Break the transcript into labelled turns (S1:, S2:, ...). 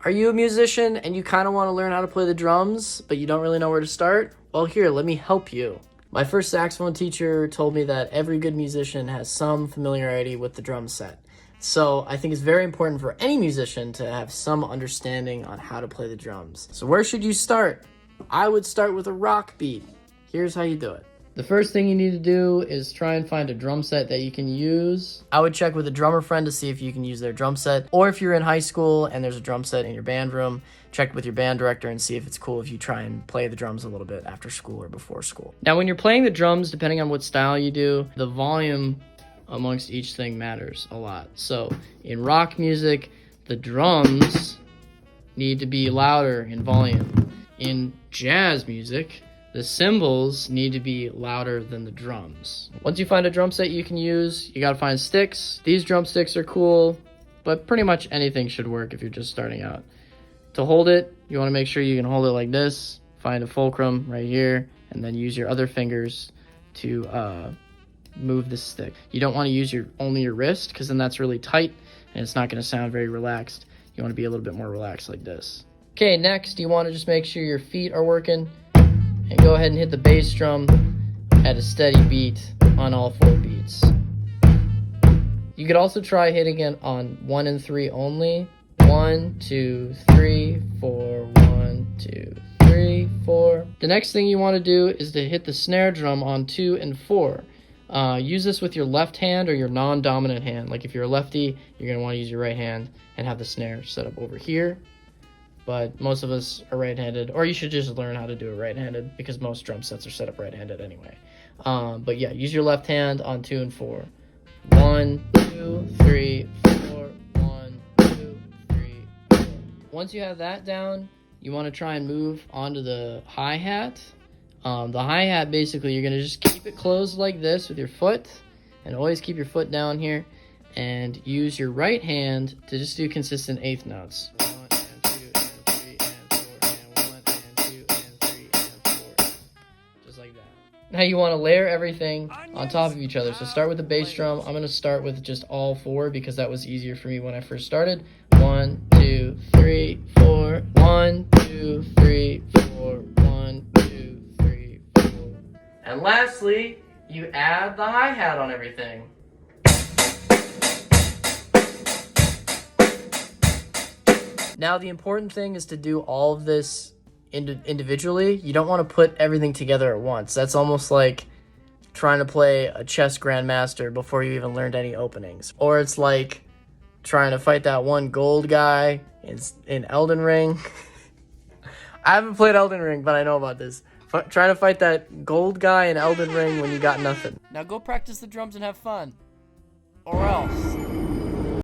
S1: Are you a musician and you kind of want to learn how to play the drums, but you don't really know where to start? Well, here, let me help you. My first saxophone teacher told me that every good musician has some familiarity with the drum set. So I think it's very important for any musician to have some understanding on how to play the drums. So where should you start? I would start with a rock beat. Here's how you do it. The first thing you need to do is try and find a drum set that you can use. I would check with a drummer friend to see if you can use their drum set. Or if you're in high school and there's a drum set in your band room, check with your band director and see if it's cool if you try and play the drums a little bit after school or before school. Now, when you're playing the drums, depending on what style you do, the volume amongst each thing matters a lot. So in rock music, the drums need to be louder in volume. In jazz music, the cymbals need to be louder than the drums. Once you find a drum set you can use, you gotta find sticks. These drumsticks are cool, but pretty much anything should work if you're just starting out. To hold it, you wanna make sure you can hold it like this, find a fulcrum right here, and then use your other fingers to move the stick. You don't wanna use only your wrist, because then that's really tight, and it's not gonna sound very relaxed. You wanna be a little bit more relaxed like this. Okay, next you wanna just make sure your feet are working. And go ahead and hit the bass drum at a steady beat on all 4 beats. You could also try hitting it on 1 and 3 only. 1, 2, 3, 4, 1, 2, 3, 4. The next thing you want to do is to hit the snare drum on 2 and 4. Use this with your left hand or your non-dominant hand. Like if you're a lefty, you're going to want to use your right hand and have the snare set up over here. But most of us are right-handed, or you should just learn how to do it right-handed because most drum sets are set up right-handed anyway. But yeah, use your left hand on 2 and 4. 1, 2, 3, 4, 1, 2, 3, 4. Once you have that down, you want to try and move onto the hi-hat. The hi-hat, basically, you're going to just keep it closed like this with your foot, and always keep your foot down here, and use your right hand to just do consistent eighth notes. Now you want to layer everything on top of each other. So start with the bass drum. I'm going to start with just all 4 because that was easier for me when I first started. 1, 2, 3, 4. 1, 2, 3, 4. 1, 2, 3, 4. And lastly, you add the hi-hat on everything. Now the important thing is to do all of this individually. You don't want to put everything together at once. That's almost like trying to play a chess grandmaster before you even learned any openings. Or it's like trying to fight that one gold guy in Elden Ring. I haven't played Elden Ring, but I know about this. Trying to fight that gold guy in Elden Ring when you got nothing. Now go practice the drums and have fun. Or else.